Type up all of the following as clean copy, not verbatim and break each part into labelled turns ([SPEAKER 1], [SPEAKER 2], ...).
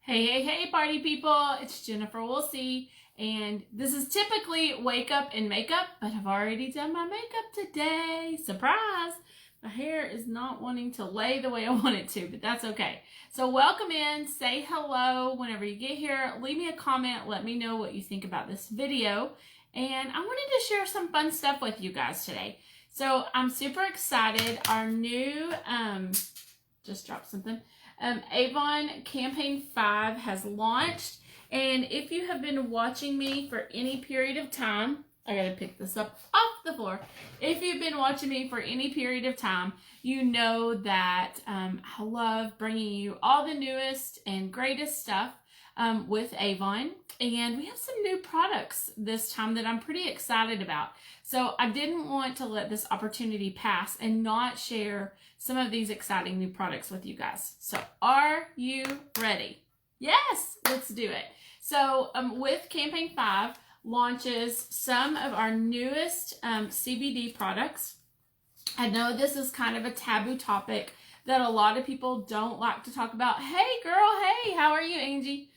[SPEAKER 1] Hey, party people, it's Jennifer Woolsey, and this is typically wake up and makeup, but I've already done my makeup today. Surprise! My hair is not wanting to lay the way I want it to, but that's okay. So welcome in, say hello whenever you get here, leave me a comment, let me know what you think about this video, and I wanted to share some fun stuff with you guys today. So I'm super excited. Our new, just dropped something. AVON Campaign 5 has launched, and if you have been watching me for any period of time, I gotta pick this up off the floor. If you've been watching me for any period of time, you know that I love bringing you all the newest and greatest stuff with AVON, and we have some new products this time that I'm pretty excited about. So I didn't want to let this opportunity pass and not share some of these exciting new products with you guys. So are you ready? Yes, let's do it. So with Campaign 5 launches some of our newest CBD products. I know this is kind of a taboo topic that a lot of people don't like to talk about. Hey girl, hey, how are you, Angie?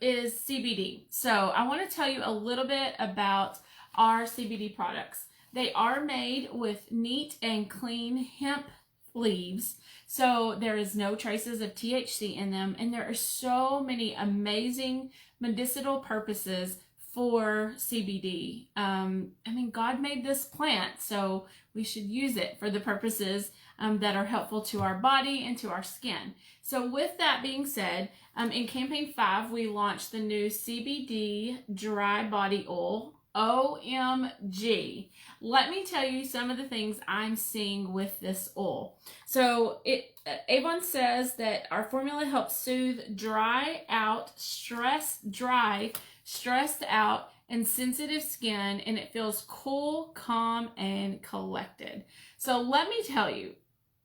[SPEAKER 1] Is CBD. So I want to tell you a little bit about our CBD products. They are made with neat and clean hemp leaves, so there is no traces of THC in them, and there are so many amazing medicinal purposes for CBD. I mean, God made this plant, so we should use it for the purposes that are helpful to our body and to our skin. So with that being said, in Campaign 5, we launched the new CBD Dry Body Oil. OMG. Let me tell you some of the things I'm seeing with this oil. So AVON says that our formula helps soothe stressed out and sensitive skin, and it feels cool, calm, and collected. So let me tell you,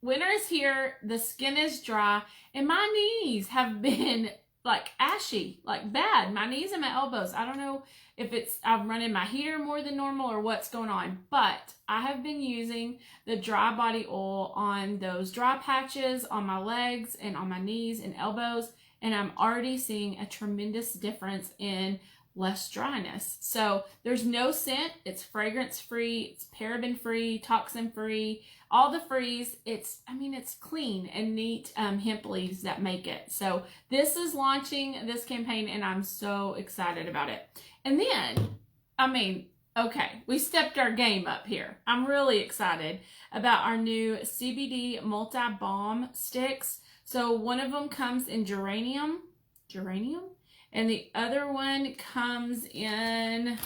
[SPEAKER 1] winter is here, the skin is dry, and my knees have been like ashy, like bad. My knees and my elbows. I don't know if I'm running my heater more than normal or what's going on, but I have been using the dry body oil on those dry patches on my legs and on my knees and elbows, and I'm already seeing a tremendous difference in less dryness. So there's no scent, it's fragrance free, it's paraben free, toxin free, all the frees. It's clean and neat hemp leaves that make it. So this is launching this campaign, and I'm so excited about it. And then, okay, we stepped our game up here. I'm really excited about our new CBD multi-balm sticks. So one of them comes in geranium, and the other one comes in,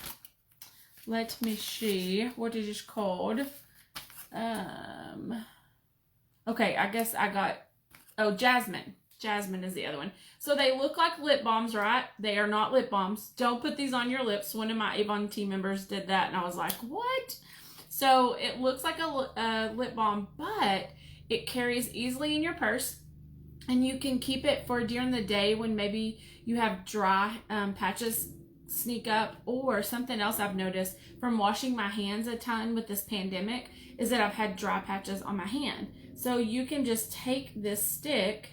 [SPEAKER 1] let me see, what is it called? Okay, I guess I got, jasmine. Jasmine is the other one. So they look like lip balms, right? They are not lip balms. Don't put these on your lips. One of my AVON team members did that, and I was like, what? So it looks like a lip balm, but it carries easily in your purse, and you can keep it for during the day when maybe you have dry patches sneak up. Or something else I've noticed from washing my hands a ton with this pandemic is that I've had dry patches on my hand. So you can just take this stick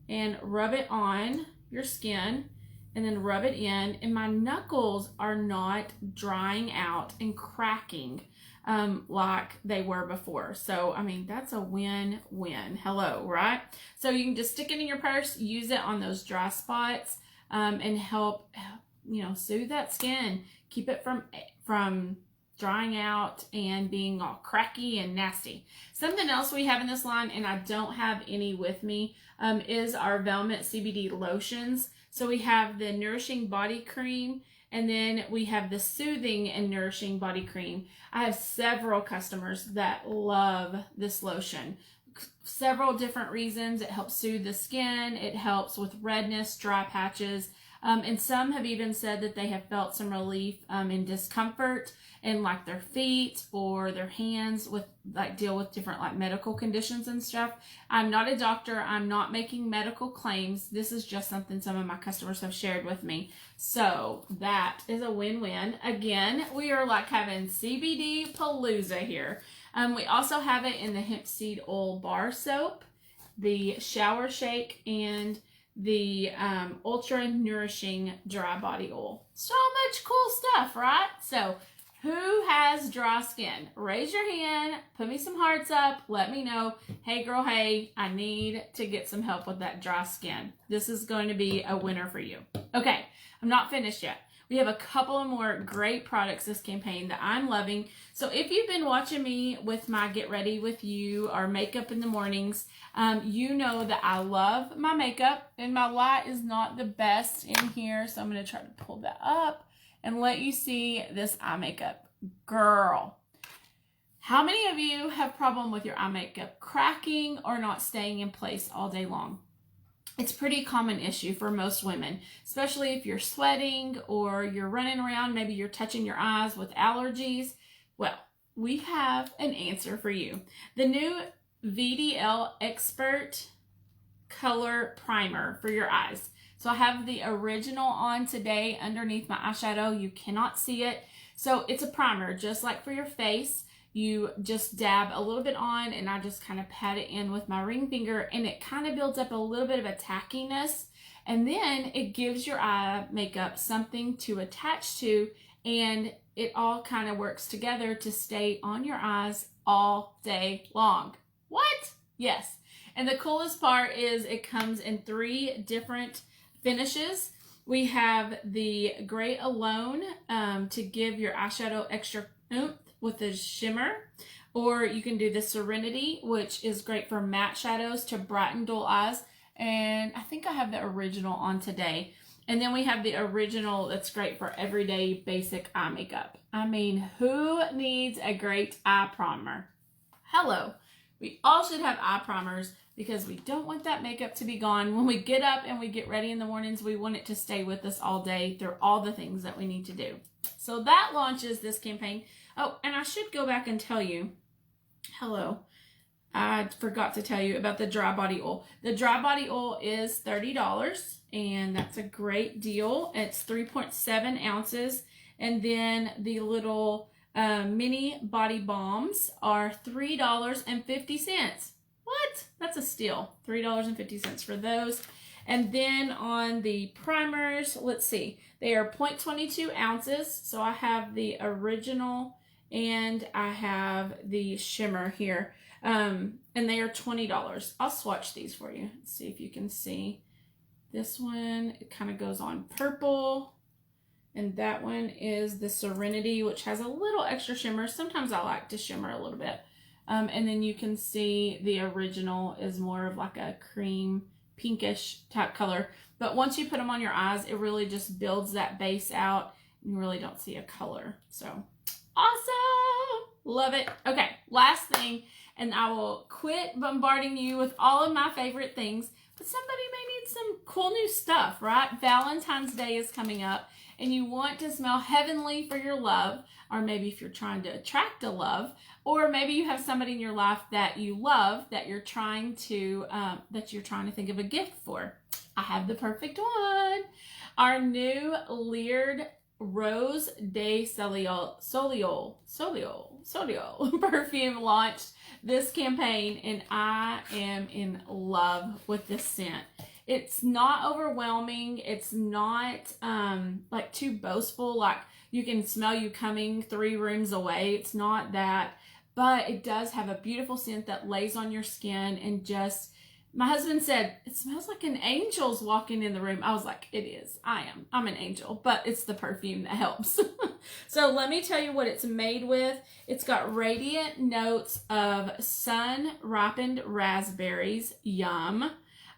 [SPEAKER 1] and rub it on your skin and then rub it in, and my knuckles are not drying out and cracking like they were before. So that's a win-win. Hello, right? So you can just stick it in your purse, use it on those dry spots, and help soothe that skin, keep it from drying out and being all cracky and nasty. Something else we have in this line, and I don't have any with me, is our Velvet CBD lotions. So we have the Nourishing Body Cream, and then we have the Soothing and Nourishing Body Cream. I have several customers that love this lotion. Several different reasons. It helps soothe the skin. It helps with redness, dry patches. And some have even said that they have felt some relief in discomfort in like their feet or their hands with deal with different medical conditions and stuff. I'm not a doctor. I'm not making medical claims. This is just something some of my customers have shared with me. So that is a win-win. Again, we are having CBD palooza here. We also have it in the hemp seed oil bar soap, the shower shake, and the Ultra Nourishing Dry Body Oil. So much cool stuff, right? So who has dry skin? Raise your hand, put me some hearts up, let me know. Hey girl, hey, I need to get some help with that dry skin. This is going to be a winner for you. Okay, I'm not finished yet. We have a couple of more great products this campaign that I'm loving. So if you've been watching me with my Get Ready With You or makeup in the mornings, you know that I love my makeup, and my light is not the best in here. So I'm going to try to pull that up and let you see this eye makeup. Girl, how many of you have problem with your eye makeup cracking or not staying in place all day long? It's a pretty common issue for most women, especially if you're sweating or you're running around, maybe you're touching your eyes with allergies. Well, we have an answer for you. The new VDL Expert Color Primer for your eyes. So I have the original on today underneath my eyeshadow. You cannot see it. So it's a primer, just like for your face. You just dab a little bit on, and I just kind of pat it in with my ring finger, and it kind of builds up a little bit of a tackiness. And then it gives your eye makeup something to attach to, and it all kind of works together to stay on your eyes all day long. What? Yes. And the coolest part is it comes in 3 different finishes. We have the Gray Alone to give your eyeshadow extra oomph with a shimmer, or you can do the Serenity, which is great for matte shadows to brighten dull eyes. And I think I have the original on today. And then we have the original that's great for everyday basic eye makeup. I mean, who needs a great eye primer? Hello. We all should have eye primers because we don't want that makeup to be gone. When we get up and we get ready in the mornings, we want it to stay with us all day through all the things that we need to do. So that launches this campaign. Oh, and I should go back and tell you, hello, I forgot to tell you about the dry body oil. The dry body oil is $30, and that's a great deal. It's 3.7 ounces. And then the little mini body balms are $3.50. What? That's a steal. $3.50 for those. And then on the primers, let's see, they are 0.22 ounces. So I have the original and I have the shimmer here. And they are $20. I'll swatch these for you. Let's see if you can see. This one, it kind of goes on purple. And that one is the Serenity, which has a little extra shimmer. Sometimes I like to shimmer a little bit. And then you can see the original is more of like a cream pinkish type color. But once you put them on your eyes, it really just builds that base out. You really don't see a color. So awesome. Love it. Okay, last thing, and I will quit bombarding you with all of my favorite things, but somebody may need some cool new stuff, right? Valentine's Day is coming up, and you want to smell heavenly for your love, or maybe if you're trying to attract a love, or maybe you have somebody in your life that you love that you're trying to think of a gift for. I have the perfect one. Our new Leered Rose de Soliol perfume launched this campaign, and I am in love with this scent. It's not overwhelming. It's not like too boastful, like you can smell you coming 3 rooms away. It's not that, but it does have a beautiful scent that lays on your skin, and just, my husband said, it smells like an angel's walking in the room. I was like, it is. I'm an angel, but it's the perfume that helps. So let me tell you what it's made with. It's got radiant notes of sun-ripened raspberries, yum,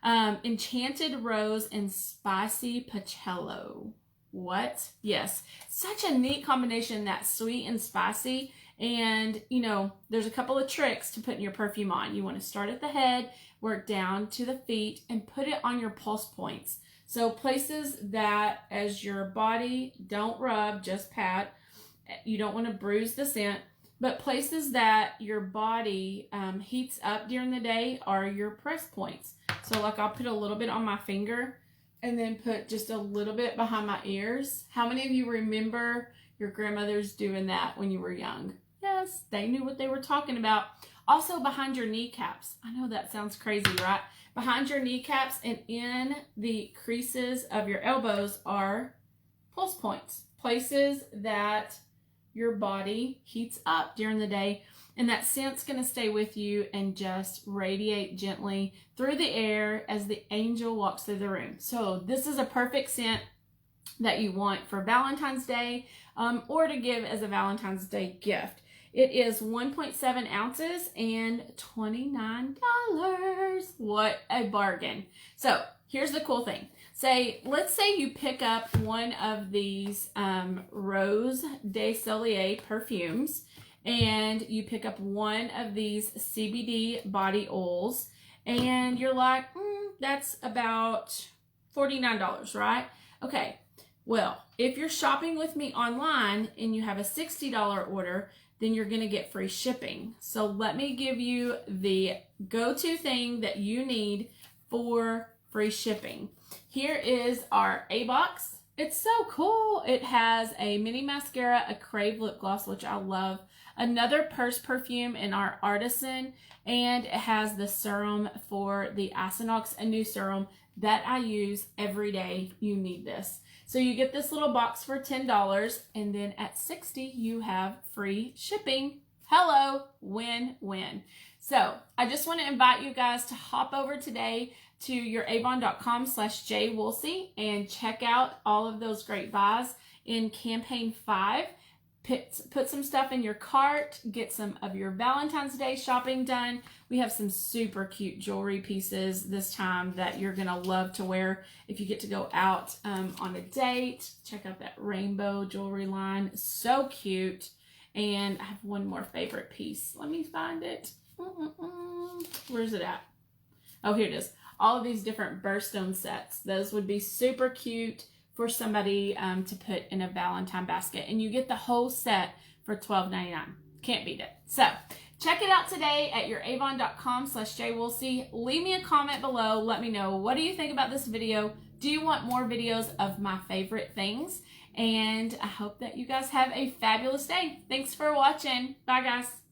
[SPEAKER 1] enchanted rose, and spicy patchouli. What? Yes. Such a neat combination, that sweet and spicy. And, you know, there's a couple of tricks to putting your perfume on. You want to start at the head, work down to the feet, and put it on your pulse points. So places that, as your body, don't rub, just pat. You don't want to bruise the scent. But places that your body heats up during the day are your press points. So like I'll put a little bit on my finger and then put just a little bit behind my ears. How many of you remember your grandmothers doing that when you were young? Yes, they knew what they were talking about. Also behind your kneecaps. I know that sounds crazy, right? Behind your kneecaps and in the creases of your elbows are pulse points, places that your body heats up during the day. And that scent's going to stay with you and just radiate gently through the air as the angel walks through the room. So this is a perfect scent that you want for Valentine's Day or to give as a Valentine's Day gift. It is 1.7 ounces and $29. What a bargain. So here's the cool thing. Let's say you pick up one of these Rose de Soleil perfumes, and you pick up one of these CBD body oils, and you're like, that's about $49, right? Okay, well, if you're shopping with me online and you have a $60 order, then you're going to get free shipping. So let me give you the go-to thing that you need for free shipping. Here is our A box. It's so cool. It has a mini mascara, a Crave lip gloss, which I love, another purse perfume in our Artisan, and it has the serum for the Isinox, a new serum that I use every day. You need this. So you get this little box for $10, and then at $60 you have free shipping. Hello, win-win. So I just want to invite you guys to hop over today to your avon.com/jwoolsey and check out all of those great buys in campaign 5. Put some stuff in your cart, get some of your Valentine's Day shopping done. We have some super cute jewelry pieces this time that you're going to love to wear if you get to go out on a date. Check out that rainbow jewelry line. So cute. And I have one more favorite piece. Let me find it. Where's it at? Oh, here it is. All of these different birthstone sets. Those would be super cute for somebody to put in a Valentine basket. And you get the whole set for $12.99. Can't beat it. So check it out today at your avon.com/jwoolsey. Leave me a comment below. Let me know, what do you think about this video? Do you want more videos of my favorite things? And I hope that you guys have a fabulous day. Thanks for watching. Bye, guys.